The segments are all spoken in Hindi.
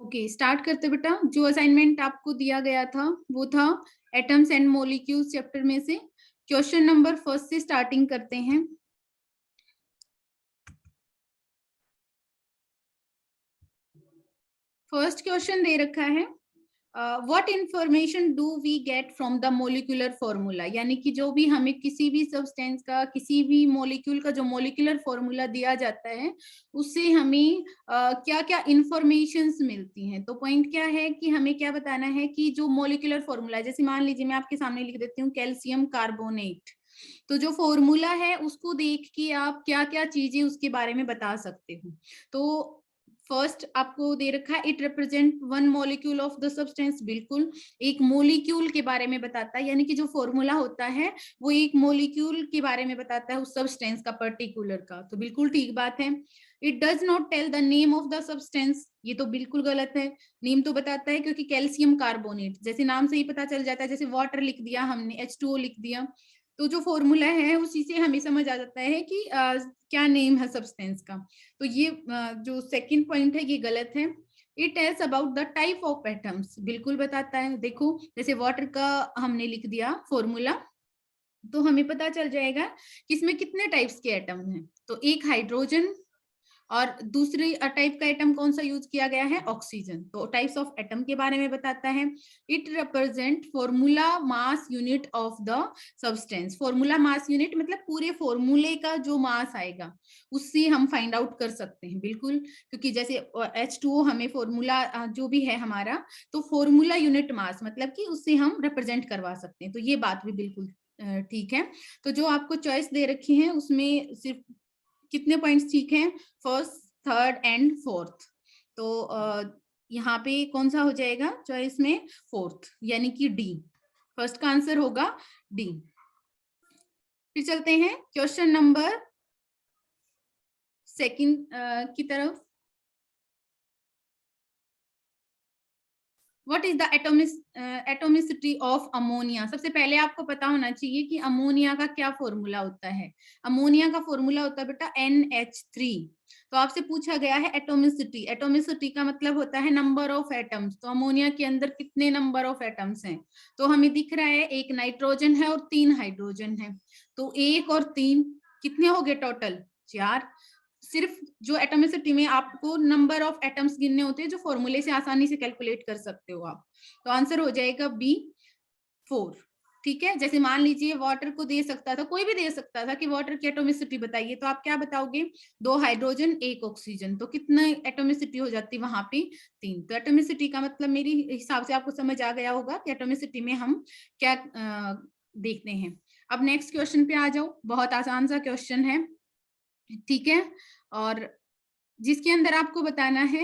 ओके, स्टार्ट करते बेटा। जो असाइनमेंट आपको दिया गया था वो था एटम्स एंड मॉलिक्यूल्स चैप्टर में से क्वेश्चन नंबर फर्स्ट से स्टार्टिंग करते हैं। फर्स्ट क्वेश्चन दे रखा है, what information do we get from the molecular formula, यानी कि जो भी हमें किसी भी सब्सटेंस का, किसी भी मॉलिक्यूल का जो मोलिकुलर फॉर्मूला दिया जाता है उससे हमें क्या क्या इंफॉर्मेशंस मिलती हैं। तो पॉइंट क्या है कि हमें क्या बताना है कि जो मोलिकुलर फॉर्मूला, जैसे मान लीजिए मैं आपके सामने लिख देती हूँ कैल्शियम कार्बोनेट, तो जो फॉर्मूला है उसको देख के आप क्या क्या चीजें उसके बारे में बता सकते हो। तो फर्स्ट आपको दे रखा है it represent one molecule of the substance, बिल्कुल एक मॉलिक्यूल के बारे में बताता है, यानी कि जो फॉर्मूला होता है वो एक मॉलिक्यूल के बारे में बताता है उस सब्सटेंस का, पर्टिकुलर का। तो बिल्कुल ठीक बात है। It does not tell the name of the substance, ये तो बिल्कुल गलत है। नेम तो बताता है, क्योंकि कैल्शियम कार्बोनेट जैसे नाम से ही पता चल जाता है, जैसे वाटर लिख दिया हमने, H2O लिख दिया, तो जो फॉर्मूला है उसी से हमें समझ आ जाता है कि क्या नेम है सब्सटेंस का। तो ये जो सेकंड पॉइंट है ये गलत है। It tells about the type of atoms, बिल्कुल बताता है। देखो जैसे वाटर का हमने लिख दिया फॉर्मूला, तो हमें पता चल जाएगा कि इसमें कितने टाइप्स के एटम हैं। तो एक हाइड्रोजन, और दूसरी टाइप का एटम कौन सा यूज किया गया है, ऑक्सीजन। तो टाइप्स ऑफ एटम के बारे में बताता है। It represent formula mass unit of the substance. Formula mass unit मतलब पूरे फॉर्मूले का जो मास आएगा उससे हम फाइंड आउट कर सकते हैं, बिल्कुल। क्योंकि जैसे H2O हमें फॉर्मूला जो भी है हमारा, तो फॉर्मूला यूनिट मास मतलब कि उससे हम रिप्रेजेंट करवा सकते हैं। तो ये बात भी बिल्कुल ठीक है। तो जो आपको चॉइस दे रखी है उसमें सिर्फ कितने पॉइंट्स ठीक हैं, फर्स्ट, थर्ड एंड फोर्थ। तो यहाँ पे कौन सा हो जाएगा चॉइस में, फोर्थ, यानी कि डी। फर्स्ट का आंसर होगा डी। फिर चलते हैं क्वेश्चन नंबर सेकंड की तरफ। What is the atomicity of ammonia. सबसे पहले आपको पता होना चाहिए कि अमोनिया का क्या फॉर्मूला होता है। अमोनिया का फॉर्मूला होता है बेटा NH3। तो आपसे पूछा गया है एटोमिसिटी। एटोमिसिटी का मतलब होता है नंबर ऑफ एटम्स। तो अमोनिया के अंदर कितने नंबर ऑफ एटम्स हैं, तो हमें दिख रहा है एक नाइट्रोजन है और 3 हाइड्रोजन है। तो 1 और 3 कितने हो गए टोटल, 4। सिर्फ जो एटॉमिसिटी में आपको नंबर ऑफ एटम्स गिनने होते हैं, जो फॉर्मूले से आसानी से कैलकुलेट कर सकते हो आप। तो आंसर हो जाएगा बी, 4। ठीक है। जैसे मान लीजिए वाटर को दे सकता था, कोई भी दे सकता था कि वाटर की एटोमिसिटी बताइए, तो आप क्या बताओगे, 2 हाइड्रोजन 1 ऑक्सीजन, तो कितना एटोमिसिटी हो जाती वहां पे, 3। तो एटोमिसिटी का मतलब मेरे हिसाब से आपको समझ आ गया होगा कि एटोमिसिटी में हम क्या देखते हैं। अब नेक्स्ट क्वेश्चन पे आ जाओ, बहुत आसान सा क्वेश्चन है, ठीक है, और जिसके अंदर आपको बताना है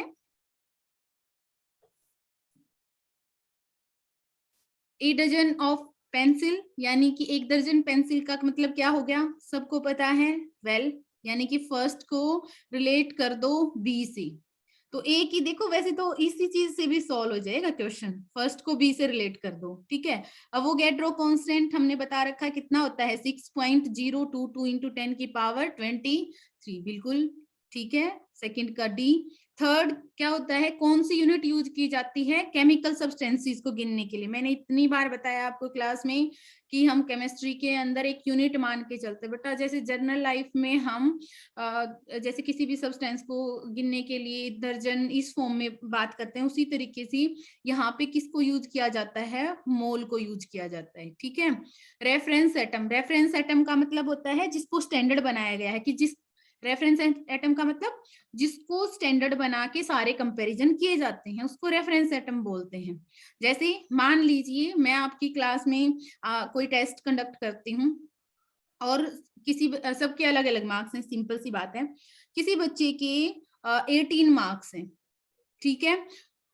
ए डजन ऑफ पेंसिल, यानी कि 1 दर्जन पेंसिल का मतलब क्या हो गया, सबको पता है, वेल, यानी कि फर्स्ट को रिलेट कर दो बी से। तो ए की देखो, वैसे तो इसी चीज से भी सॉल्व हो जाएगा क्वेश्चन, फर्स्ट को बी से रिलेट कर दो, ठीक है। अब वो गेड्रो कांस्टेंट हमने बता रखा है कितना होता है, 6.022 इंटू 10 की पावर 23, बिल्कुल ठीक है। सेकंड का डी। थर्ड क्या होता है, कौन सी यूनिट यूज की जाती है केमिकल सब्सटेंसेस को गिनने के लिए। मैंने इतनी बार बताया आपको क्लास में कि हम केमिस्ट्री के अंदर एक यूनिट मान के चलते बेटा। जैसे जनरल लाइफ में हम जैसे किसी भी सब्सटेंस को गिनने के लिए दर्जन इस फॉर्म में बात करते हैं, उसी तरीके से यहाँ पे किसको यूज किया जाता है, मोल को यूज किया जाता है, ठीक है। रेफरेंस एटम, रेफरेंस एटम का मतलब होता है जिसको स्टैंडर्ड बनाया गया है, कि जिस रेफरेंस एटम का मतलब जिसको स्टैंडर्ड बना के सारे कंपैरिजन किए जाते हैं उसको रेफरेंस एटम बोलते हैं। जैसे मान लीजिए मैं आपकी क्लास में कोई टेस्ट कंडक्ट करती हूँ और किसी सबके अलग अलग मार्क्स हैं, सिंपल सी बात है। किसी बच्चे के 18 मार्क्स हैं, ठीक है,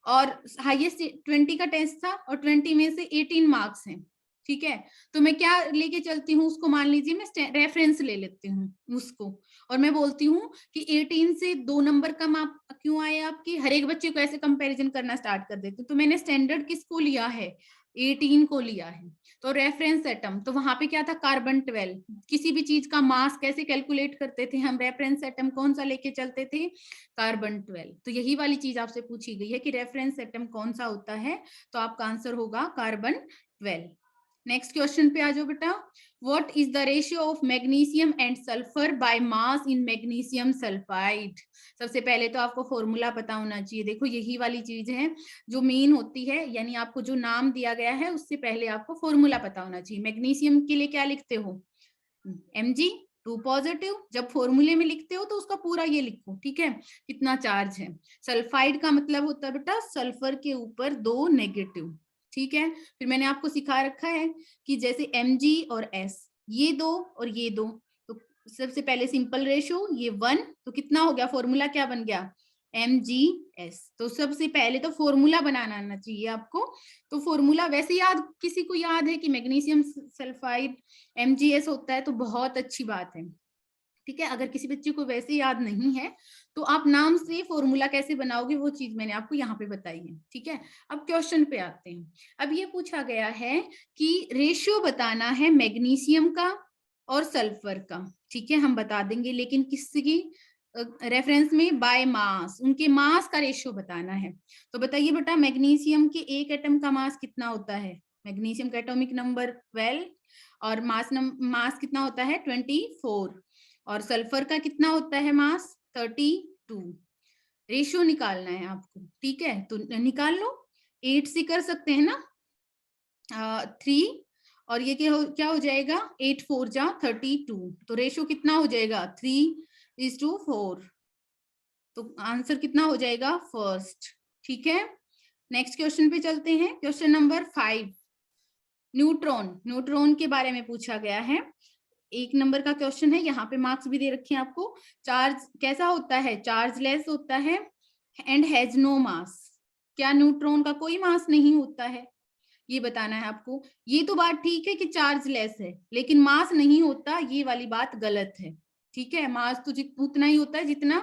और हाईएस्ट 20 का टेस्ट था और 20 में से 18 मार्क्स हैं, ठीक है। तो मैं क्या लेके चलती हूँ उसको, मान लीजिए मैं रेफरेंस ले लेती हूँ उसको, और मैं बोलती हूँ कि 18 से 2 नंबर कम आप क्यों आए आपके, हर एक बच्चे को ऐसे कंपैरिजन करना स्टार्ट कर देती हूँ। तो मैंने स्टैंडर्ड किसको लिया है, 18 को लिया है। तो रेफरेंस एटम, तो वहां पे क्या था, कार्बन 12। किसी भी चीज का मास कैसे कैलकुलेट करते थे हम, रेफरेंस एटम कौन सा लेके चलते थे, कार्बन 12। तो यही वाली चीज आपसे पूछी गई है कि रेफरेंस एटम कौन सा होता है, तो आपका आंसर होगा कार्बन 12। नेक्स्ट क्वेश्चन पे आ जाओ बेटा। What is the ratio of magnesium and sulphur by mass in magnesium sulphide. सबसे पहले तो आपको फॉर्मूला पता होना चाहिए। देखो यही वाली चीज है जो मेन होती है, यानी आपको जो नाम दिया गया है उससे पहले आपको फॉर्मूला पता होना चाहिए। मैग्नीशियम के लिए क्या लिखते हो, Mg 2 पॉजिटिव। जब फॉर्मूले में लिखते हो तो उसका पूरा ये लिखो, ठीक है, कितना चार्ज है। सल्फाइड का मतलब होता है बेटा सल्फर के ऊपर 2 नेगेटिव, ठीक है। फिर मैंने आपको सिखा रखा है कि जैसे Mg और S, ये दो और ये दो, तो सबसे पहले सिंपल रेशियो ये 1, तो कितना हो गया, फॉर्मूला क्या बन गया, MgS। तो सबसे पहले तो फॉर्मूला बनाना आना चाहिए आपको। तो फॉर्मूला वैसे याद, किसी को याद है कि मैग्नीशियम सल्फाइड MgS होता है, तो बहुत अच्छी बात है, ठीक है। अगर किसी बच्चे को वैसे याद नहीं है तो आप नाम से फॉर्मूला कैसे बनाओगे वो चीज मैंने आपको यहाँ पे बताई है, ठीक है। अब क्वेश्चन पे आते हैं। अब ये पूछा गया है कि रेशियो बताना है मैग्नीशियम का और सल्फर का, ठीक है, हम बता देंगे, लेकिन किसकी रेफरेंस में, बाय मास, उनके मास का रेशियो बताना है। तो बताइए बेटा, मैग्नीशियम के एक एटम का मास कितना होता है, मैग्नीशियम का एटॉमिक नंबर 12 और मास कितना होता है 24, और सल्फर का कितना होता है मास 32। रेशियो निकालना है आपको, ठीक है, तो निकाल लो। 8 से कर सकते हैं ना, 3, और ये क्या हो जाएगा, 8 4 जा 32, तो रेशियो कितना हो जाएगा 3:4। तो आंसर कितना हो जाएगा फर्स्ट, ठीक है। नेक्स्ट क्वेश्चन पे चलते हैं। क्वेश्चन नंबर 5, न्यूट्रॉन, न्यूट्रॉन के बारे में पूछा गया है। 1 नंबर का क्वेश्चन है, यहाँ पे मार्क्स भी दे रखे हैं आपको। चार्ज कैसा होता है, चार्जलेस होता है एंड हैज नो मास। क्या न्यूट्रॉन का कोई मास नहीं होता है, ये बताना है आपको। ये तो बात ठीक है कि चार्जलेस है, लेकिन मास नहीं होता, ये वाली बात गलत है, ठीक है। मास तो उतना ही होता है जितना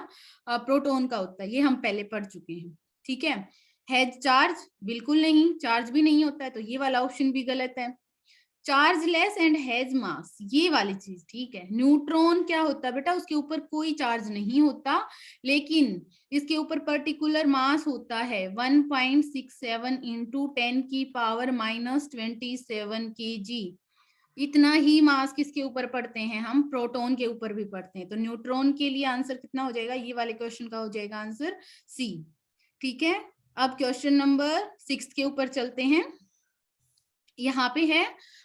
प्रोटॉन का होता है, ये हम पहले पढ़ चुके हैं, ठीक है। हैज चार्ज, बिल्कुल नहीं, चार्ज भी नहीं होता है, तो ये वाला ऑप्शन भी गलत है। चार्जलेस एंड हैज मास, ये वाली चीज ठीक है। न्यूट्रॉन क्या होता है बेटा, उसके ऊपर कोई चार्ज नहीं होता, लेकिन इसके ऊपर पर्टिकुलर मास होता है 1.67 इंटू 10 की पावर -27 kg। इतना ही मास किसके ऊपर पढ़ते हैं हम, प्रोटॉन के ऊपर भी पढ़ते हैं। तो न्यूट्रॉन के लिए आंसर कितना हो जाएगा, ये वाले क्वेश्चन का हो जाएगा आंसर सी, ठीक है। अब क्वेश्चन नंबर 6 के ऊपर चलते हैं। यहाँ पे है,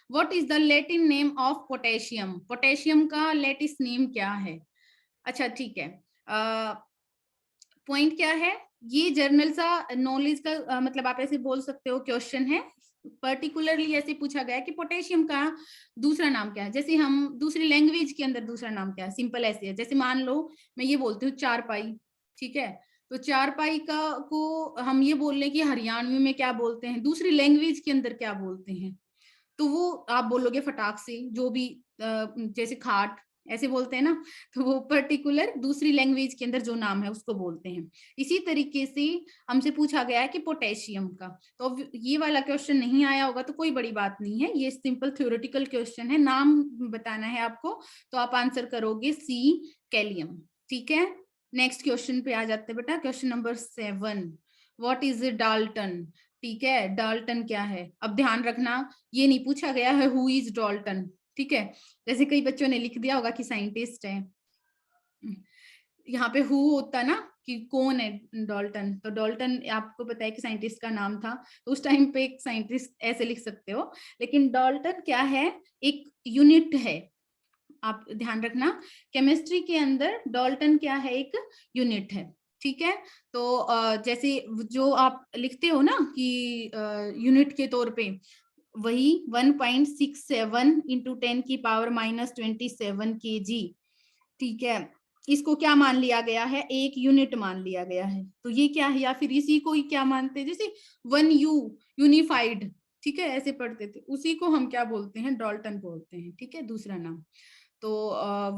what is the Latin name of potassium. Potassium का लेटिस नेम क्या है। अच्छा ठीक है, पॉइंट क्या है, ये जर्नल सा नॉलेज का मतलब आप ऐसे बोल सकते हो क्वेश्चन है। पर्टिकुलरली ऐसे पूछा गया कि पोटेशियम का दूसरा नाम क्या है। जैसे हम दूसरी लैंग्वेज के अंदर दूसरा नाम क्या है, सिंपल ऐसे है, जैसे मान लो मैं ये बोलती हूँ 4 पाई, ठीक है। तो 4 पाई का को हम ये बोल रहे कि हरियाणवी में क्या बोलते हैं, दूसरी लैंग्वेज के अंदर क्या बोलते हैं, तो वो आप बोलोगे फटाक से, जो भी जैसे खाट ऐसे बोलते हैं ना, तो वो पर्टिकुलर दूसरी लैंग्वेज के अंदर जो नाम है उसको बोलते हैं। इसी तरीके से हमसे पूछा गया है कि पोटेशियम का, तो ये वाला क्वेश्चन नहीं आया होगा तो कोई बड़ी बात नहीं है, ये सिंपल थ्योरेटिकल क्वेश्चन है, नाम बताना है आपको, तो आप आंसर करोगे सी, कैलियम, ठीक है। नेक्स्ट क्वेश्चन पे आ जाते हैं बेटा, question number 7, what is Dalton. ठीक है, डाल्टन क्या है। अब ध्यान रखना, ये नहीं पूछा गया है हु इज डाल्टन, ठीक है। जैसे कई बच्चों ने लिख दिया होगा कि साइंटिस्ट है, यहाँ पे हु होता ना कि कौन है डाल्टन, तो डाल्टन आपको पता है कि साइंटिस्ट का नाम था, तो उस टाइम पे एक साइंटिस्ट ऐसे लिख सकते हो, लेकिन डाल्टन क्या है, एक यूनिट है। आप ध्यान रखना, केमिस्ट्री के अंदर डाल्टन क्या है, एक यूनिट है, ठीक है। तो जैसे जो आप लिखते हो ना कि यूनिट के तौर पे, वही 1.67 इंटू 10 की पावर -27 kg, ठीक है। इसको क्या मान लिया गया है, एक यूनिट मान लिया गया है, तो ये क्या है, या फिर इसी को ही क्या मानते हैं, जैसे 1U यूनिफाइड, ठीक है, ऐसे पढ़ते थे, उसी को हम क्या बोलते हैं, डाल्टन बोलते हैं, ठीक है, दूसरा नाम। तो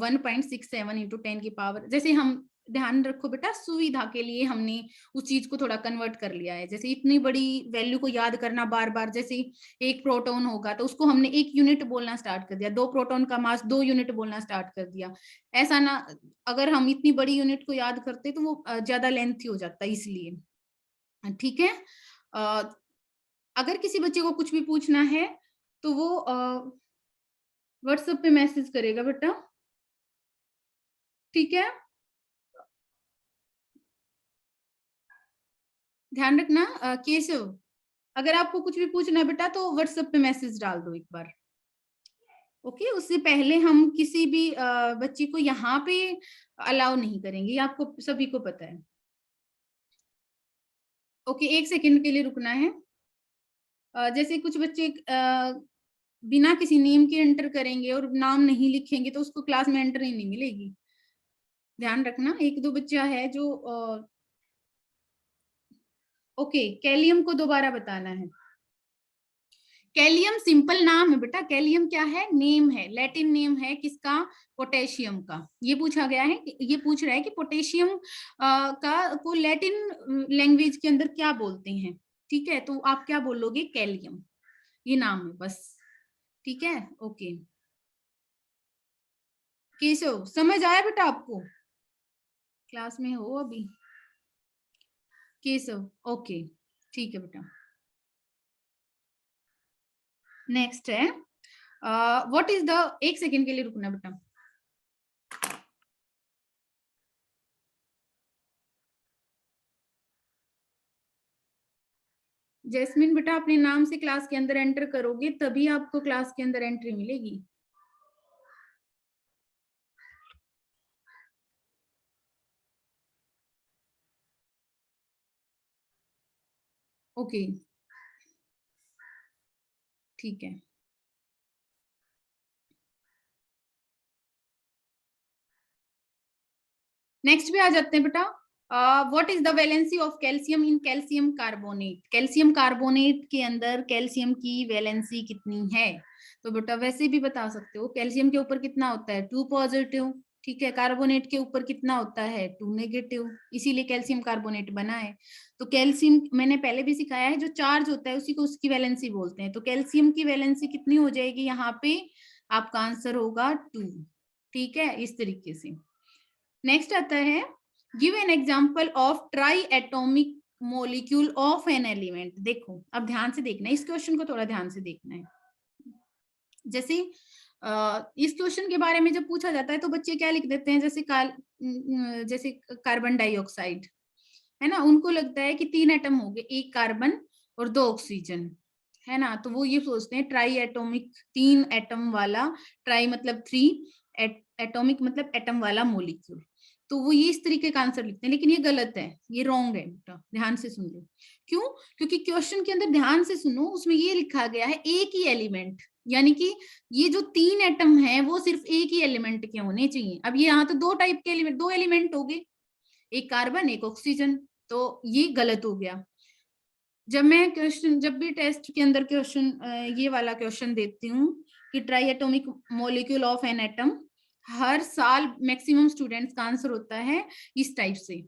1.67 इंटू 10 की पावर, जैसे हम ध्यान रखो बेटा, सुविधा के लिए हमने उस चीज को थोड़ा कन्वर्ट कर लिया है। जैसे इतनी बड़ी वैल्यू को याद करना बार बार, जैसे एक प्रोटॉन होगा तो उसको हमने 1 यूनिट बोलना स्टार्ट कर दिया, 2 प्रोटॉन का मास 2 यूनिट बोलना स्टार्ट कर दिया। ऐसा ना, अगर हम इतनी बड़ी यूनिट को याद करते तो वो ज्यादा लेंथी हो जाता है, इसलिए। ठीक है। अगर किसी बच्चे को कुछ भी पूछना है तो वो व्हाट्सएप पे मैसेज करेगा बेटा, ठीक है। ध्यान रखना केशव, अगर आपको कुछ भी पूछना है बेटा तो व्हाट्सएप पे मैसेज डाल दो एक बार, ओके। उससे पहले हम किसी भी बच्ची को यहाँ पे अलाउ नहीं करेंगे, ये आपको सभी को पता है। ओके, 1 सेकंड के लिए रुकना है। जैसे कुछ बच्चे बिना किसी नेम के एंटर करेंगे और नाम नहीं लिखेंगे तो उसको क्लास में एंटर ही नहीं मिलेगी। ध्यान रखना, एक दो बच्चा है जो ओके, कैलियम को दोबारा बताना है। कैलियम सिंपल नाम है बेटा, कैलियम क्या है, नेम है, लैटिन नेम है किसका, पोटेशियम का। ये पूछा गया है, ये पूछ रहा है कि पोटेशियम का को लैटिन लैंग्वेज के अंदर क्या बोलते हैं, ठीक है। तो आप क्या बोलोगे, कैलियम, ये नाम है बस, ठीक है। ओके केशव, समझ आया बेटा आपको, क्लास में हो अभी केशव? ओके ठीक है बेटा। नेक्स्ट है व्हाट इज द, 1 सेकंड के लिए रुकना बेटा। जैस्मिन बेटा, अपने नाम से क्लास के अंदर एंटर करोगे तभी आपको क्लास के अंदर एंट्री मिलेगी। ओके ठीक है। नेक्स्ट पे आ जाते हैं बेटा। What is the valency of calcium in calcium carbonate, calcium carbonate के अंदर कैल्शियम की वैलेंसी कितनी है। तो बेटा वैसे भी बता सकते हो, कैल्शियम के ऊपर कितना होता है, 2 पॉजिटिव, ठीक है। कार्बोनेट के ऊपर कितना होता है, 2 नेगेटिव, इसीलिए कैल्शियम कार्बोनेट बना है। तो कैल्शियम मैंने पहले भी सिखाया है, जो चार्ज होता है उसी को उसकी वैलेंसी बोलते हैं। तो कैल्शियम की वैलेंसी कितनी हो जाएगी यहाँ पे, आपका आंसर होगा 2, ठीक है, इस तरीके से। नेक्स्ट आता है, give an example of try atomic molecule of an element. देखो अब ध्यान से देखना है, इस क्वेश्चन को थोड़ा ध्यान से देखना है। जैसे इस क्वेश्चन के बारे में जब पूछा जाता है तो बच्चे क्या लिख देते हैं, जैसे कार्बन डाइऑक्साइड है ना, उनको लगता है कि 3 एटम हो गए, 1 कार्बन और 2 ऑक्सीजन, है ना। तो वो ये सोचते हैं ट्राई एटॉमिक, 3 एटम वाला, ट्राई मतलब 3, एटॉमिक मतलब एटम वाला मोलिक्यूल। तो वो ये इस तरीके का आंसर लिखते हैं, लेकिन ये गलत है, ये रॉन्ग है बेटा, ध्यान से सुन लो। क्यों, क्योंकि क्वेश्चन के अंदर ध्यान से सुनो, उसमें ये लिखा गया है एक ही एलिमेंट, यानी कि ये जो 3 एटम है वो सिर्फ एक ही एलिमेंट के होने चाहिए। अब ये यहाँ तो 2 टाइप के एलिमेंट, 2 एलिमेंट हो गए, एक कार्बन एक ऑक्सीजन, तो ये गलत हो गया। जब मैं क्वेश्चन, जब भी टेस्ट के अंदर क्वेश्चन ये वाला क्वेश्चन देती हूँ कि triatomic molecule of an atom, हर साल मैक्सिमम स्टूडेंट्स का आंसर होता है इस टाइप से,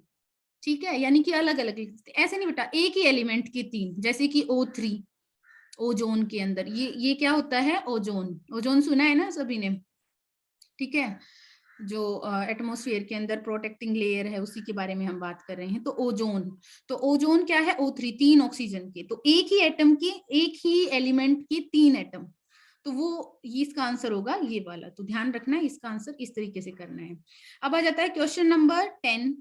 ठीक है। यानी कि अलग अलग, ऐसे नहीं बेटा, एक ही एलिमेंट के 3, जैसे कि O3, ओजोन के अंदर ये क्या होता है, ओजोन, ओजोन सुना है ना सभी ने, ठीक है। जो एटमॉस्फेयर के अंदर प्रोटेक्टिंग लेयर है उसी के बारे में हम बात कर रहे हैं। तो ओजोन, तो ओजोन क्या है, O3, 3 ऑक्सीजन के, तो एक ही एटम के, एक ही एलिमेंट के 3 एटम, तो वो ये इसका आंसर होगा ये वाला। तो ध्यान रखना है, इसका आंसर इस तरीके से करना है। अब आ जाता है question number 10,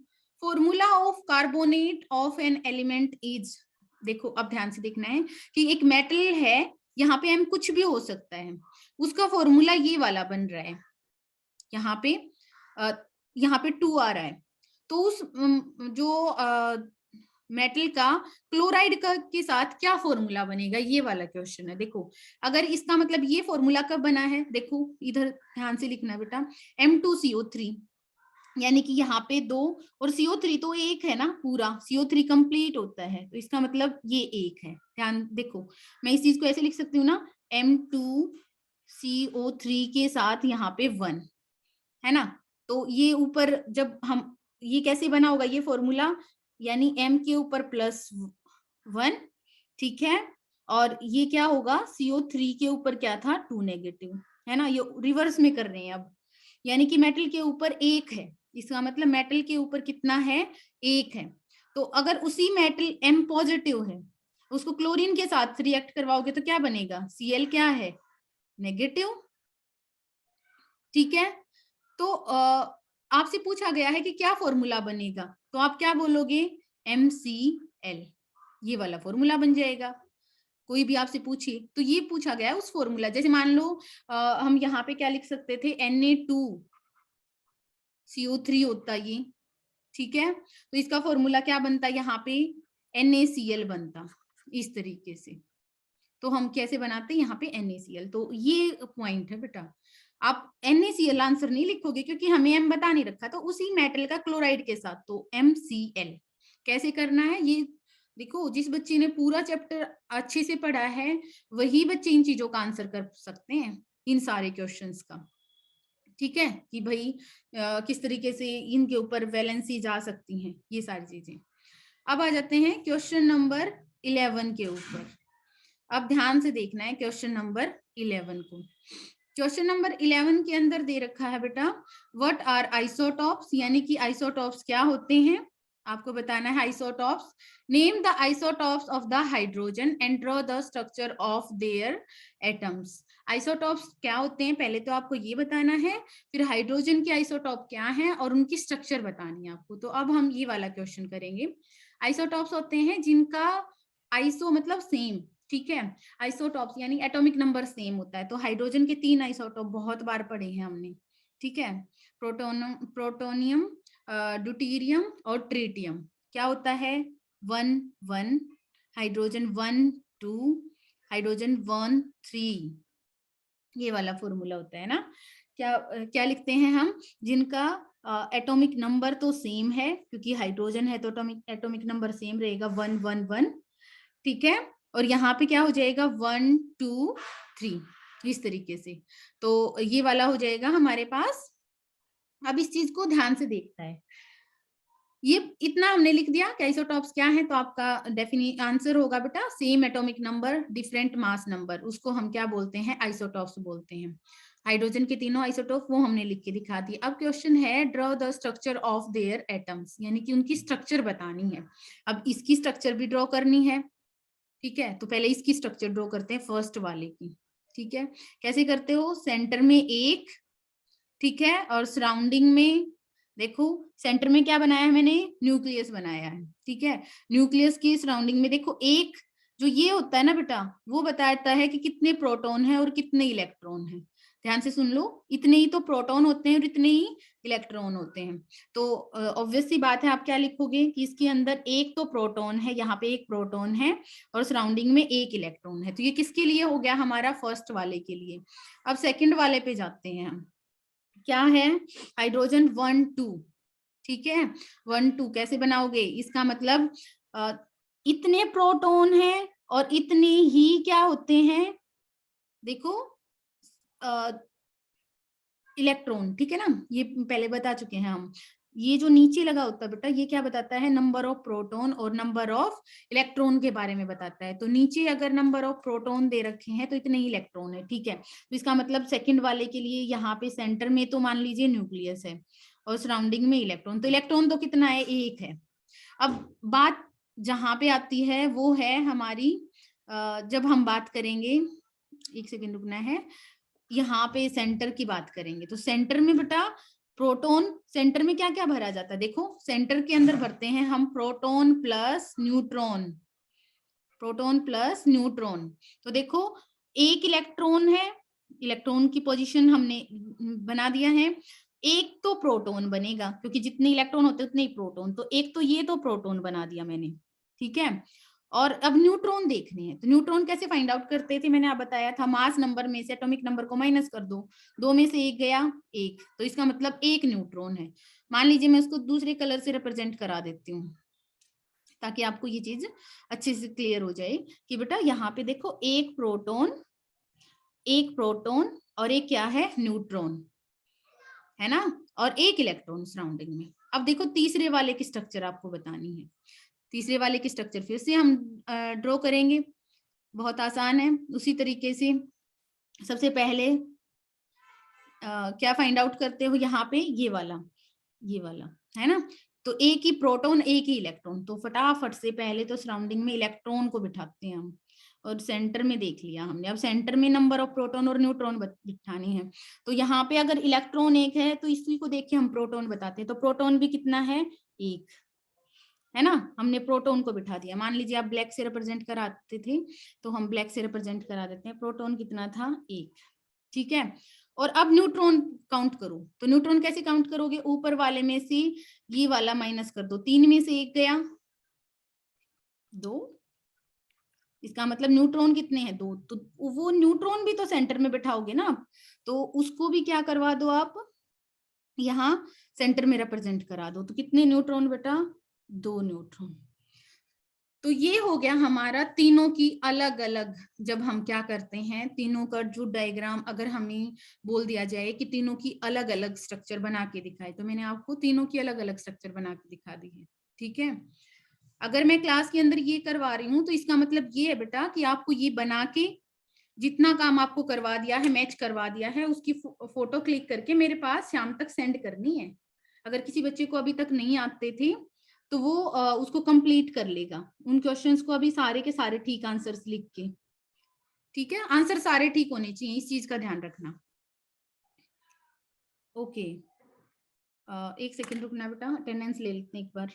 formula of carbonate of an element is. देखो अब ध्यान से देखना है कि एक मेटल है, यहाँ पे हम कुछ भी हो सकता है, उसका फॉर्मूला ये वाला बन रहा है, यहाँ पे यहाँ पे 2 आ रहा है, तो उस जो मेटल का क्लोराइड का के साथ क्या फॉर्मूला बनेगा, ये वाला क्वेश्चन है। देखो अगर इसका मतलब ये फॉर्मूला कब बना है, देखो इधर ध्यान से लिखना बेटा, M2CO3, यानी कि यहाँ पे 2 और CO3 तो 1 है ना, पूरा CO3 कंप्लीट होता है, तो इसका मतलब ये 1 है। ध्यान देखो, मैं इस चीज को ऐसे लिख सकती हूँ ना, M2CO3 के साथ यहाँ पे 1, है ना। तो ये ऊपर जब हम, ये कैसे बना होगा ये फॉर्मूला, यानी m के ऊपर +1, ठीक है, और ये क्या होगा CO3 के ऊपर क्या था 2 नेगेटिव, है ना। ये रिवर्स में कर रहे हैं अब, यानी कि मेटल के ऊपर 1 है, इसका मतलब मेटल के ऊपर कितना है 1 है। तो अगर उसी मेटल m पॉजिटिव है, उसको क्लोरीन के साथ रिएक्ट करवाओगे तो क्या बनेगा, Cl क्या है नेगेटिव, ठीक है। तो आपसे पूछा गया है कि क्या फॉर्मूला बनेगा, तो आप क्या बोलोगे MCl, ये वाला फॉर्मूला बन जाएगा। कोई भी आपसे पूछे तो ये पूछा गया है उस फॉर्मूला, जैसे मान लो हम यहाँ पे क्या लिख सकते थे Na2CO3 होता ये, ठीक है। तो इसका फॉर्मूला क्या बनता यहाँ पे NaCl बनता इस तरीके से। तो हम कैसे बनाते हैं यहाँ पे NaCl, तो ये पॉइंट है बेटा। आप NaCl आंसर नहीं लिखोगे क्योंकि हमें M बता नहीं रखा, तो उसी मेटल का क्लोराइड के साथ, तो MCl कैसे करना है ये देखो। जिस बच्चे ने पूरा चैप्टर अच्छे से पढ़ा है वही बच्चे इन चीजों का आंसर कर सकते हैं, इन सारे क्वेश्चंस का, ठीक है, कि भाई किस तरीके से इनके ऊपर वैलेंसी जा सकती हैं ये सारी चीजें। अब आ जाते हैं क्वेश्चन नंबर 11 के ऊपर। अब ध्यान से देखना है क्वेश्चन नंबर 11 को। क्वेश्चन नंबर 11 के अंदर दे रखा है बेटा व्हाट आर आइसोटॉप्स, यानी कि आइसोटॉप्स क्या होते हैं, आपको बताना है isotopes. Name the isotopes of the hydrogen and draw the structure of their atoms. Isotopes क्या होते हैं पहले तो आपको ये बताना है, फिर हाइड्रोजन के आइसोटॉप क्या है और उनकी स्ट्रक्चर बतानी है आपको। तो अब हम ये वाला क्वेश्चन करेंगे। आइसोटॉप्स होते हैं जिनका आइसो मतलब सेम, ठीक है, आइसोटॉप्स यानी एटॉमिक नंबर सेम होता है। तो हाइड्रोजन के 3 आइसोटॉप बहुत बार पढ़े हैं हमने, ठीक है, प्रोटोनियम, ड्यूटेरियम और ट्रिटियम। क्या होता है 1 1, हाइड्रोजन 1 2, हाइड्रोजन 1 3, ये वाला फॉर्मूला होता है ना। क्या क्या लिखते हैं हम, जिनका एटॉमिक नंबर तो सेम है, क्योंकि हाइड्रोजन है तो एटॉमिक नंबर सेम रहेगा 1 1 1, ठीक है। और यहाँ पे क्या हो जाएगा 1 2 3 इस तरीके से। तो ये वाला हो जाएगा हमारे पास। अब इस चीज को ध्यान से देखता है, ये इतना हमने लिख दिया कि आइसोटॉप्स क्या है, तो आपका डेफिनेट आंसर होगा बेटा same atomic number different mass number, उसको हम क्या बोलते हैं आइसोटॉप्स बोलते हैं। हाइड्रोजन के तीनों आइसोटॉप वो हमने लिख के दिखा दिए। अब क्वेश्चन है draw the structure of their atoms, यानी कि उनकी स्ट्रक्चर बतानी है। अब इसकी स्ट्रक्चर भी ड्रॉ करनी है, ठीक है। तो पहले इसकी स्ट्रक्चर ड्रॉ करते हैं फर्स्ट वाले की, ठीक है। कैसे करते हो, सेंटर में 1, ठीक है, और सराउंडिंग में देखो सेंटर में क्या बनाया है मैंने, न्यूक्लियस बनाया है, ठीक है। न्यूक्लियस की सराउंडिंग में देखो 1 जो ये होता है ना बेटा, वो बताता है कि कितने प्रोटॉन है और कितने इलेक्ट्रॉन है। ध्यान से सुन लो, इतने ही तो प्रोटॉन होते हैं और इतने ही इलेक्ट्रॉन होते हैं। तो ऑब्वियस सी बात है, आप क्या लिखोगे कि इसके अंदर 1 तो प्रोटॉन है, यहाँ पे 1 प्रोटॉन है और सराउंडिंग में 1 इलेक्ट्रॉन है। तो ये किसके लिए हो गया, हमारा फर्स्ट वाले के लिए। अब सेकेंड वाले पे जाते हैं हम, क्या है हाइड्रोजन 1 2, ठीक है। 1 2 कैसे बनाओगे, इसका मतलब इतने प्रोटॉन है और इतने ही क्या होते हैं, देखो इलेक्ट्रॉन, ठीक है ना, ये पहले बता चुके हैं हम। ये जो नीचे लगा होता है बेटा, ये क्या बताता है, नंबर ऑफ प्रोटॉन और नंबर ऑफ इलेक्ट्रॉन के बारे में बताता है। तो नीचे अगर नंबर ऑफ प्रोटॉन दे रखे हैं तो इतने ही इलेक्ट्रॉन है, ठीक है। तो इसका मतलब सेकंड वाले के लिए यहाँ पे सेंटर में तो मान लीजिए न्यूक्लियस है और सराउंडिंग में इलेक्ट्रॉन, तो इलेक्ट्रॉन तो कितना है 1 है। अब बात जहां पे आती है वो है हमारी, जब हम बात करेंगे, एक सेकेंड रुकना है, यहाँ पे सेंटर की बात करेंगे। तो सेंटर में बेटा प्रोटॉन, सेंटर में क्या क्या भरा जाता है, देखो सेंटर के अंदर भरते हैं हम proton plus neutron, proton plus neutron. तो देखो 1 इलेक्ट्रॉन है, इलेक्ट्रॉन की पोजीशन हमने बना दिया है। 1 तो प्रोटॉन बनेगा क्योंकि जितने इलेक्ट्रॉन होते उतने ही प्रोटॉन, तो 1 तो ये तो प्रोटॉन बना दिया मैंने, ठीक है। और अब न्यूट्रॉन देखने हैं, तो न्यूट्रॉन कैसे फाइंड आउट करते थे, मैंने आप बताया था मास नंबर में से एटॉमिक नंबर को माइनस कर दो, 2 में से 1 गया 1, तो इसका मतलब 1 न्यूट्रॉन है। मान लीजिए मैं उसको दूसरे कलर से रिप्रेजेंट करा देती हूँ ताकि आपको ये चीज अच्छे से क्लियर हो जाए कि बेटा यहाँ पे देखो 1 प्रोटॉन और एक क्या है न्यूट्रॉन, है ना, और एक इलेक्ट्रॉन सराउंडिंग में। अब देखो तीसरे वाले की स्ट्रक्चर आपको बतानी है। तीसरे वाले की स्ट्रक्चर फिर से हम ड्रॉ करेंगे, बहुत आसान है। उसी तरीके से सबसे पहले क्या फाइंड आउट करते हो यहाँ पे, ये वाला है ना, तो एक ही प्रोटॉन एक ही इलेक्ट्रॉन, तो फटाफट से पहले तो सराउंडिंग में इलेक्ट्रॉन को बिठाते हैं हम, और सेंटर में देख लिया हमने। अब सेंटर में नंबर ऑफ प्रोटॉन और न्यूट्रॉन बिठानी है, तो यहाँ पे अगर इलेक्ट्रॉन एक है तो इसी को देख के हम प्रोटॉन बताते हैं, तो प्रोटॉन भी कितना है, एक, है ना। हमने प्रोटॉन को बिठा दिया। मान लीजिए आप ब्लैक से रिप्रेजेंट कराते थे, तो हम ब्लैक से रिप्रेजेंट करा देते हैं। प्रोटॉन कितना था, एक, ठीक है। और अब न्यूट्रॉन काउंट करो, तो न्यूट्रॉन कैसे काउंट करोगे, ऊपर वाले में से ये वाला माइनस कर दो, 3 में से 1 गया, 2, इसका मतलब न्यूट्रॉन कितने हैं, 2, तो वो न्यूट्रॉन भी तो सेंटर में बिठाओगे ना, तो उसको भी क्या करवा दो आप, यहाँ सेंटर में रिप्रेजेंट करा दो, तो कितने न्यूट्रॉन बेटा, 2 न्यूट्रॉन। तो ये हो गया हमारा तीनों की अलग अलग, जब हम क्या करते हैं, तीनों का जो डायग्राम अगर हमें बोल दिया जाए कि तीनों की अलग अलग स्ट्रक्चर बना के दिखाए, तो मैंने आपको तीनों की अलग अलग स्ट्रक्चर बना के दिखा दी है, ठीक है। अगर मैं क्लास के अंदर ये करवा रही हूँ तो इसका मतलब ये है बेटा कि आपको ये बना के, जितना काम आपको करवा दिया है, मैच करवा दिया है, उसकी फोटो क्लिक करके मेरे पास शाम तक सेंड करनी है। अगर किसी बच्चे को अभी तक नहीं आते थे तो वो उसको कंप्लीट कर लेगा उन क्वेश्चंस को, अभी सारे के सारे ठीक आंसर्स लिख के, ठीक है। आंसर सारे ठीक होने चाहिए, इस चीज का ध्यान रखना। ओके, एक सेकंड रुकना बेटा, अटेंडेंस ले लेते हैं एक बार।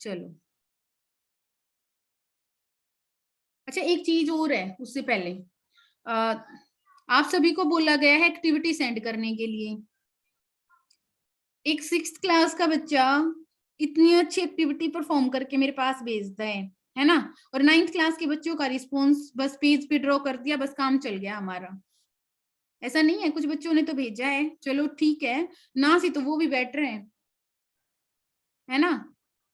चलो, अच्छा एक चीज और है उससे पहले, आप सभी को बोला गया है एक्टिविटी सेंड करने के लिए। एक 6th क्लास का बच्चा इतनी अच्छी एक्टिविटी परफॉर्म करके मेरे पास भेजता है ना, और 9th क्लास के बच्चों का रिस्पॉन्स बस पेज पे ड्रॉ कर दिया, बस काम चल गया हमारा। ऐसा नहीं है, कुछ बच्चों ने तो भेजा है, चलो ठीक है, ना सी तो वो भी बेटर है ना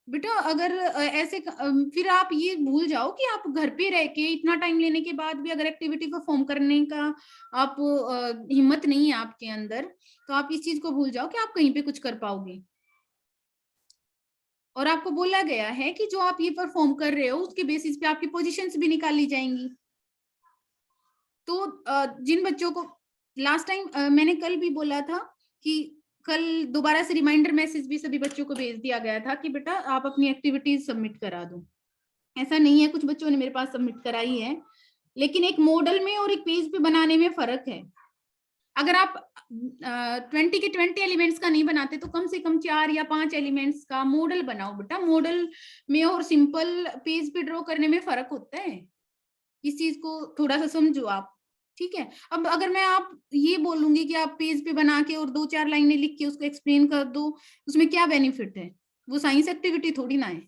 बेटा। अगर ऐसे फिर आप ये भूल जाओ कि आप घर पे रह के इतना टाइम लेने के बाद भी अगर एक्टिविटी परफॉर्म करने का आप हिम्मत नहीं है आपके अंदर, तो आप इस चीज को भूल जाओ कि आप कहीं पे कुछ कर पाओगे। और आपको बोला गया है कि जो आप ये परफॉर्म कर रहे हो उसके बेसिस पे आपकी पोजीशंस भी निकाली जाएंगी। तो जिन बच्चों को लास्ट टाइम मैंने कल भी बोला था कि कल दोबारा से रिमाइंडर मैसेज भी सभी बच्चों को भेज दिया गया था कि बेटा आप अपनी एक्टिविटीज सबमिट करा दो। ऐसा नहीं है, कुछ बच्चों ने मेरे पास सबमिट कराई है, लेकिन एक मॉडल में और एक पेज पे बनाने में फर्क है। अगर आप 20 के 20 एलिमेंट्स का नहीं बनाते तो कम से कम 4 या 5 एलिमेंट्स का मॉडल बनाओ बेटा। मॉडल में और सिंपल पेज पे ड्रॉ करने में फर्क होता है, इस चीज को थोड़ा सा समझो आप, ठीक है। अब अगर मैं आप ये बोलूंगी कि आप पेज पे बना के और 2-4 लाइनें लिख के उसको एक्सप्लेन कर दो, उसमें क्या बेनिफिट है, वो साइंस एक्टिविटी थोड़ी ना है।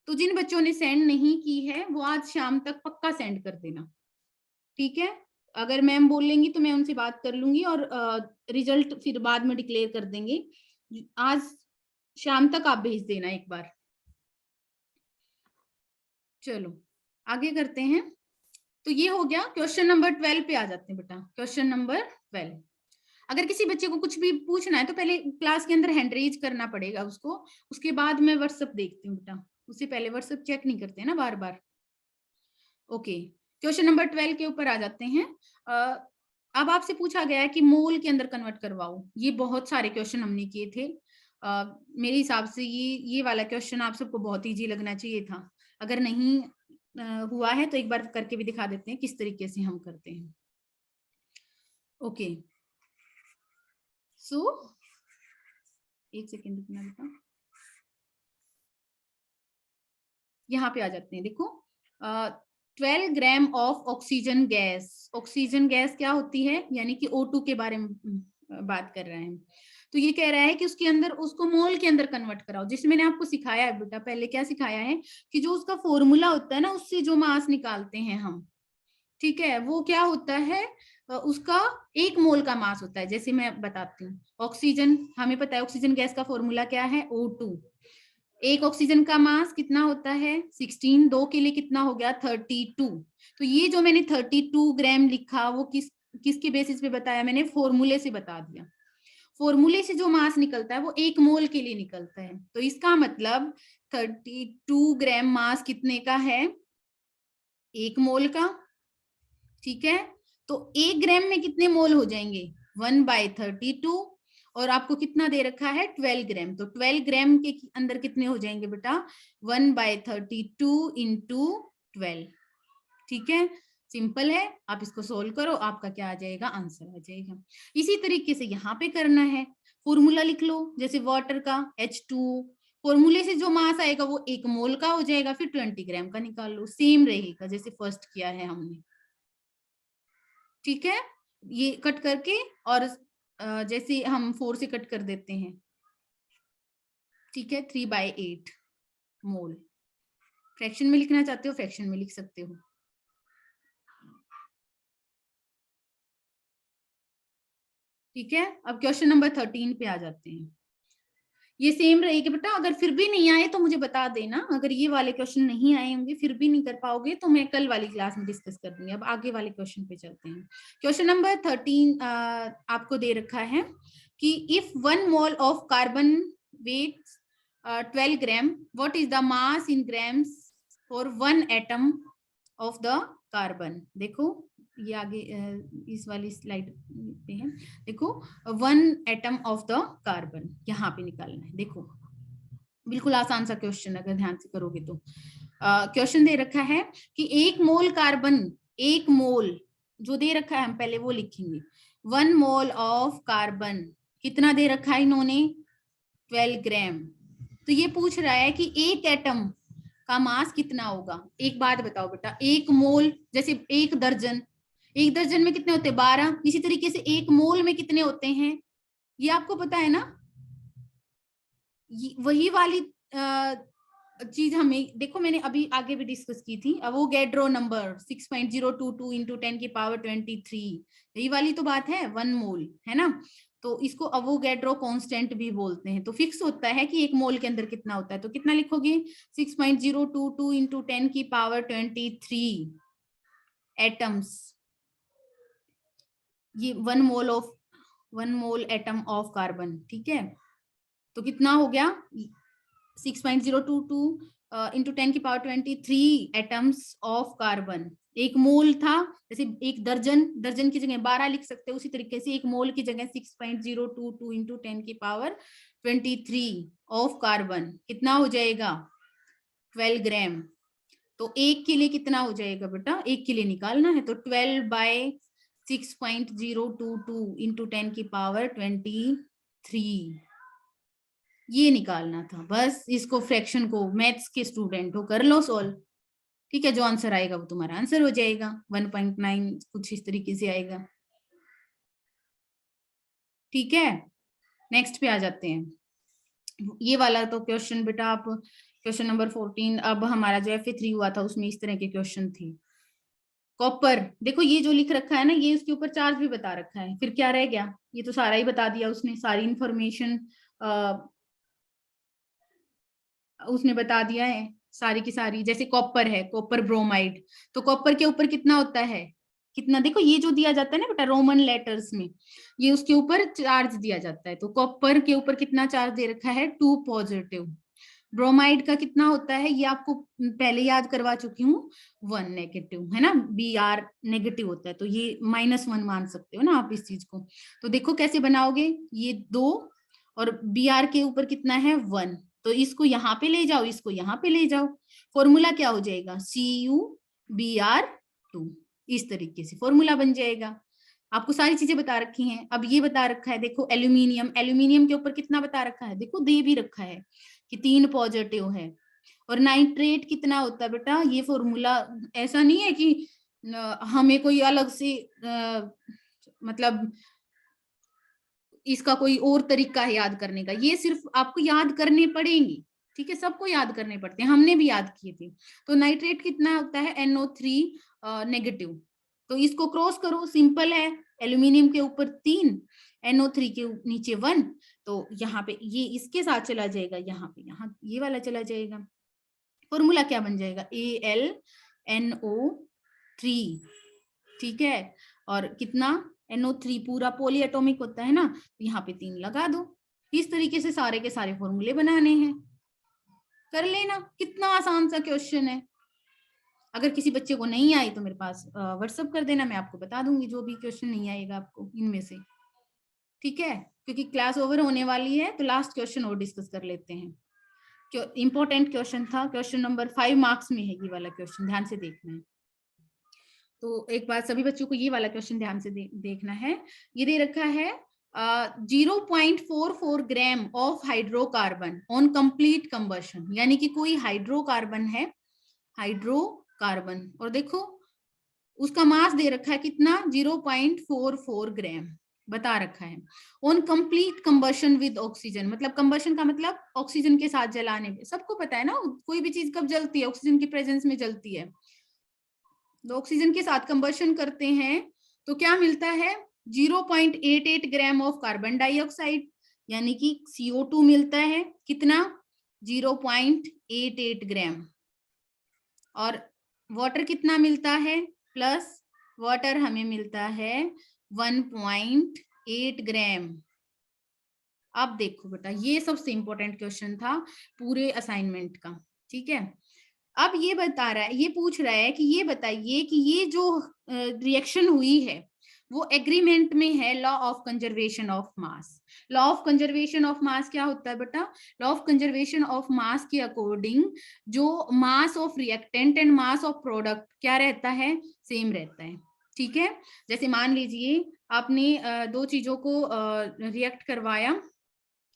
तो जिन बच्चों ने सेंड नहीं की है वो आज शाम तक पक्का सेंड कर देना, ठीक है। अगर मैम बोलेंगी तो मैं उनसे बात कर लूंगी और रिजल्ट फिर बाद में डिक्लेयर कर देंगे। आज शाम तक आप भेज देना एक बार। चलो आगे करते हैं। तो ये हो गया, क्वेश्चन नंबर 12 पे आ जाते हैं बेटा। क्वेश्चन नंबर 12, अगर किसी बच्चे को कुछ भी पूछना है तो पहले क्लास के अंदर हैंड रेज करना पड़ेगा उसको, उसके बाद मैं व्हाट्सएप देखती हूँ बेटा, उससे पहले व्हाट्सएप चेक नहीं करते ना बार बार। ओके, क्वेश्चन नंबर 12 के ऊपर आ जाते हैं। अब आपसे पूछा गया है कि मोल के अंदर कन्वर्ट करवाओ। ये बहुत सारे क्वेश्चन हमने किए थे। मेरे हिसाब से ये वाला क्वेश्चन आप सबको बहुत इजी लगना चाहिए था। अगर नहीं हुआ है तो एक बार करके भी दिखा देते हैं किस तरीके से हम करते हैं। ओके, सो एक सेकेंड रुकना बेटा, यहाँ पे आ जाते हैं। देखो 12 gram of oxygen gas. Oxygen gas क्या होती है, यानी कि O2 के बारे में बात कर रहे हैं। तो ये कह रहा है कि उसके अंदर उसको मोल के अंदर कन्वर्ट कराओ। जिसमें मैंने आपको सिखाया है बेटा, पहले क्या सिखाया है कि जो उसका फॉर्मूला होता है ना, उससे जो मास निकालते हैं हम, ठीक है, वो क्या होता है, उसका 1 मोल का मास होता है। जैसे मैं बताती हूँ, ऑक्सीजन, हमें पता है ऑक्सीजन गैस का फॉर्मूला क्या है, O2। एक ऑक्सीजन का मास कितना होता है 16, 2 के लिए कितना हो गया 32। तो ये जो मैंने 32 ग्राम लिखा वो किसके बेसिस पे बताया मैंने, फॉर्मूले से बता दिया। फॉर्मूले से जो मास निकलता है वो 1 मोल के लिए निकलता है। तो इसका मतलब 32 ग्राम मास कितने का है, 1 मोल का। ठीक है, तो 1 ग्राम में कितने मोल हो जाएंगे, 1/32। और आपको कितना दे रखा है 12 ग्राम, तो 12 ग्राम के अंदर कितने हो जाएंगे बेटा, 1/32 इंटू 12। ठीक है, सिंपल है, आप इसको सोल्व करो, आपका क्या आ जाएगा, आंसर आ जाएगा। इसी तरीके से यहाँ पे करना है, फॉर्मूला लिख लो, जैसे वाटर का H2, फॉर्मूले से जो मास आएगा वो 1 मोल का हो जाएगा, फिर 20 ग्राम का निकाल लो, सेम रहेगा जैसे फर्स्ट किया है हमने। ठीक है, ये कट करके, और जैसे हम 4 से कट कर देते हैं। ठीक है, 3/8 मोल। फ्रैक्शन में लिखना चाहते हो फ्रैक्शन में लिख सकते हो। ठीक है, अब क्वेश्चन नंबर 13 पे आ जाते हैं। ये सेम रहेगी बेटा, अगर फिर भी नहीं आए तो मुझे बता देना, अगर ये वाले क्वेश्चन नहीं आए होंगे, फिर भी नहीं कर पाओगे, तो मैं कल वाली क्लास में डिस्कस कर दूंगी। अब आगे वाले क्वेश्चन पे चलते हैं। क्वेश्चन नंबर 13 आपको दे रखा है कि if 1 mole of carbon weights 12 gram, what is the mass in grams for 1 atom of the carbon. देखो ये आगे इस वाली स्लाइड पे है, देखो 1 एटम ऑफ द कार्बन यहाँ पे निकालना है। देखो बिल्कुल आसान सा क्वेश्चन, अगर ध्यान से करोगे तो। क्वेश्चन दे रखा है कि 1 मोल कार्बन, 1 मोल जो दे रखा है हम पहले वो लिखेंगे। 1 मोल ऑफ कार्बन कितना दे रखा है इन्होंने, 12 ग्राम। तो ये पूछ रहा है कि 1 एटम का मास कितना होगा। एक बात बताओ बेटा, 1 मोल जैसे 1 दर्जन, 1 दर्जन में कितने होते हैं 12, इसी तरीके से 1 मोल में कितने होते हैं, ये आपको पता है ना। वही वाली चीज हमें, देखो मैंने अभी आगे भी डिस्कस की थी, अवोगैड्रो नंबर 6.022 इंटू 10 की पावर 23, यही वाली तो बात है, 1 मोल है ना। तो इसको अवोगैड्रो कांस्टेंट भी बोलते हैं। तो फिक्स होता है कि 1 मोल के अंदर कितना होता है, तो कितना लिखोगे 6.022 इंटू 10 की पावर 23 एटम्स, ये 1 मोल एटम ऑफ कार्बन। ठीक है, तो कितना हो गया 6.022 इंटू 10 की पावर 23 एटम्स ऑफ कार्बन। 1 मोल था, जैसे 1 दर्जन, दर्जन की जगह 12 लिख सकते हो, उसी तरीके से 1 मोल की जगह 6.022 इंटू 10 की पावर 23 ऑफ कार्बन कितना हो जाएगा 12 ग्राम। तो 1 के लिए कितना हो जाएगा बेटा, 1 के लिए निकालना है, तो 12/6.022 इंटू 10 की पावर 23 ये निकालना था। बस इसको फ्रैक्शन को मैथ्स के स्टूडेंट हो कर लो सॉल्व। ठीक है, जो आंसर आएगा वो तुम्हारा आंसर हो जाएगा, 1.9 कुछ इस तरीके से आएगा। ठीक है, नेक्स्ट पे आ जाते हैं। ये वाला तो क्वेश्चन बेटा आप, क्वेश्चन नंबर 14 अब हमारा जो FA3 हुआ था उसमें इस तरह के क्वेश्चन थे। कॉपर, देखो ये जो लिख रखा है ना, ये उसके ऊपर चार्ज भी बता रखा है, फिर क्या रह गया, ये तो सारा ही बता दिया उसने, सारी इंफॉर्मेशन उसने बता दिया है सारी की सारी। जैसे कॉपर है, कॉपर ब्रोमाइड, तो कॉपर के ऊपर कितना होता है, कितना, देखो ये जो दिया जाता है ना बेटा रोमन लेटर्स में, ये उसके ऊपर चार्ज दिया जाता है। तो कॉपर के ऊपर कितना चार्ज दे रखा है 2 पॉजिटिव। ब्रोमाइड का कितना होता है ये आपको पहले याद करवा चुकी हूँ, 1 नेगेटिव है ना, Br नेगेटिव होता है, तो ये -1 मान सकते हो ना आप इस चीज को। तो देखो कैसे बनाओगे, ये 2 और Br के ऊपर कितना है 1, तो इसको यहाँ पे ले जाओ, इसको यहाँ पे ले जाओ, फॉर्मूला क्या हो जाएगा CuBr2, इस तरीके से फॉर्मूला बन जाएगा। आपको सारी चीजें बता रखी हैं। अब ये बता रखा है देखो एल्यूमिनियम, एल्यूमिनियम के ऊपर कितना बता रखा है, देखो दे भी रखा है कि 3 पॉजिटिव है। और नाइट्रेट कितना होता है बेटा, ये फॉर्मूला ऐसा नहीं है कि हमें कोई अलग से मतलब इसका कोई और तरीका है याद करने का, ये सिर्फ आपको याद करने पड़ेंगे। ठीक है, सबको याद करने पड़ते हैं, हमने भी याद किए थे। तो नाइट्रेट कितना होता है NO3 नेगेटिव, तो इसको क्रॉस करो, सिंपल है, एल्यूमिनियम के ऊपर 3, NO3 के नीचे 1, तो यहाँ पे ये इसके साथ चला जाएगा, यहाँ पे यहाँ ये वाला चला जाएगा, फॉर्मूला क्या बन जाएगा, AlNO3, ठीक है। और कितना, NO3 पूरा पॉली एटॉमिक होता है ना, तो यहाँ पे 3 लगा दो। इस तरीके से सारे के सारे फॉर्मूले बनाने हैं, कर लेना, कितना आसान सा क्वेश्चन है। अगर किसी बच्चे को नहीं आई तो मेरे पास व्हाट्सएप कर देना, मैं आपको बता दूंगी जो भी क्वेश्चन नहीं आएगा आपको इनमें से, ठीक है। क्योंकि क्लास ओवर होने वाली है, तो लास्ट क्वेश्चन और डिस्कस कर लेते हैं। इंपॉर्टेंट क्वेश्चन था, क्वेश्चन नंबर 5 मार्क्स में है ये वाला क्वेश्चन, ध्यान से देखना है। तो एक बार सभी बच्चों को ये वाला क्वेश्चन ध्यान से देखना है। ये दे रखा है 0.44 gram of hydrocarbon on complete combustion, यानी कि कोई हाइड्रोकार्बन है, हाइड्रोकार्बन, और देखो उसका मास दे रखा है कितना, 0.44 ग्राम बता रखा है, on complete combustion with oxygen, मतलब कंबशन का मतलब ऑक्सीजन के साथ जलाने पे, सबको पता है ना कोई भी चीज कब जलती है, ऑक्सीजन की प्रेजेंस में जलती है। तो ऑक्सीजन के साथ कंबशन करते हैं तो क्या मिलता है, 0.88 ग्राम ऑफ कार्बन डाइऑक्साइड, यानी कि CO2 मिलता है कितना, 0.88 ग्राम, और वाटर कितना मिलता है, प्लस वाटर हमें मिलता है 1.8 ग्राम। अब देखो बेटा, ये सबसे इंपॉर्टेंट क्वेश्चन था पूरे असाइनमेंट का, ठीक है। अब ये बता रहा है, ये पूछ रहा है कि ये बताइए कि ये जो रिएक्शन हुई है वो एग्रीमेंट में है law of conservation of mass. Law of conservation of mass क्या होता है बेटा, law of conservation of mass के अकॉर्डिंग जो mass of reactant and mass of product क्या रहता है, सेम रहता है, ठीक है। जैसे मान लीजिए आपने दो चीजों को रिएक्ट करवाया,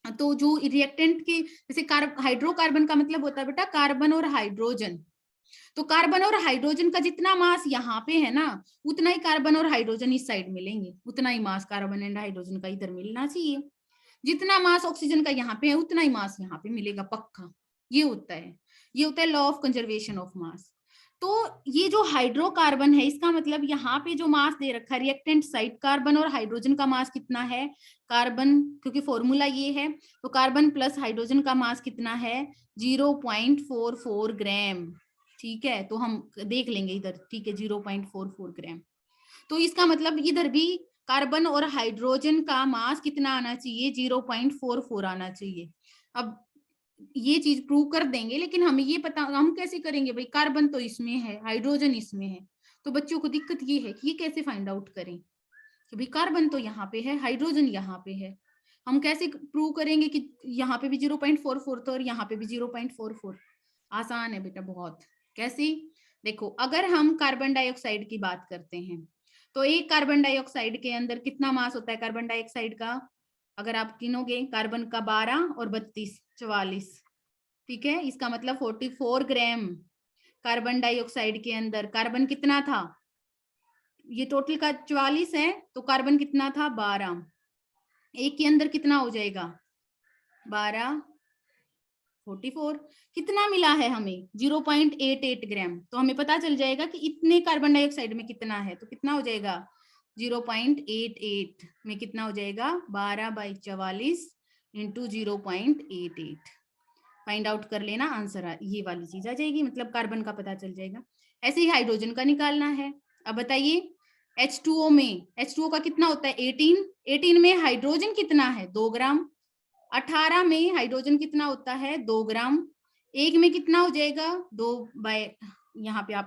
तो जो रिएक्टेंट के जैसे हाइड्रोकार्बन का मतलब होता है बेटा कार्बन और हाइड्रोजन, तो कार्बन और हाइड्रोजन का जितना मास यहाँ पे है ना, उतना ही कार्बन और हाइड्रोजन इस साइड मिलेंगे, उतना ही मास कार्बन एंड हाइड्रोजन का इधर मिलना चाहिए, जितना मास ऑक्सीजन का यहाँ पे है उतना ही मास यहाँ पे मिलेगा पक्का, ये होता है law of conservation of mass. तो ये जो हाइड्रोकार्बन है, इसका मतलब यहाँ पे जो मास दे रखा है रिएक्टेंट साइड, कार्बन और हाइड्रोजन का मास कितना है, कार्बन, क्योंकि फॉर्मूला ये है, तो कार्बन प्लस हाइड्रोजन का मास कितना है, 0.44 ग्राम, ठीक है। तो हम देख लेंगे इधर, ठीक है, 0.44 ग्राम। तो इसका मतलब इधर भी कार्बन और हाइड्रोजन का मास कितना आना चाहिए, 0.44 आना चाहिए। अब ये चीज प्रूव कर देंगे, लेकिन हमें ये पता, हम कैसे करेंगे भाई, कार्बन तो इसमें है, हाइड्रोजन इसमें है, तो बच्चों को दिक्कत ये है कि ये कैसे फाइंड आउट करें कि भाई कार्बन तो यहाँ पे है, हाइड्रोजन यहाँ पे है, हम कैसे प्रूव करेंगे कि यहाँ पे भी 0.44 था और यहाँ पे भी 0.44। आसान है बेटा बहुत। कैसे, देखो अगर हम कार्बन डाइऑक्साइड की बात करते हैं, तो एक कार्बन डाइऑक्साइड के अंदर कितना मास होता है कार्बन डाइऑक्साइड का, अगर आप गिनोगे कार्बन का 12 और 32 44, ठीक है, इसका मतलब 44 ग्राम कार्बन डाइऑक्साइड के अंदर कार्बन कितना था, ये टोटल का 44 है, तो कार्बन कितना था 12, एक के अंदर कितना हो जाएगा 12, 44, कितना मिला है हमें 0.88 ग्राम, तो हमें पता चल जाएगा कि इतने कार्बन डाइऑक्साइड में कितना है, तो कितना हो जाएगा 0.88 में कितना हो जाएगा 12/44 इंटू 0.88, फाइंड आउट कर लेना, आंसर ये वाली चीज आ जाएगी, मतलब कार्बन का पता चल जाएगा। ऐसे ही हाइड्रोजन का निकालना है। अब बताइए H2O में, H2O का कितना होता है 18 में हाइड्रोजन कितना है 2 ग्राम, 18 में हाइड्रोजन कितना होता है 2 ग्राम, एक में कितना हो जाएगा 2 बाय, यहाँ पे आप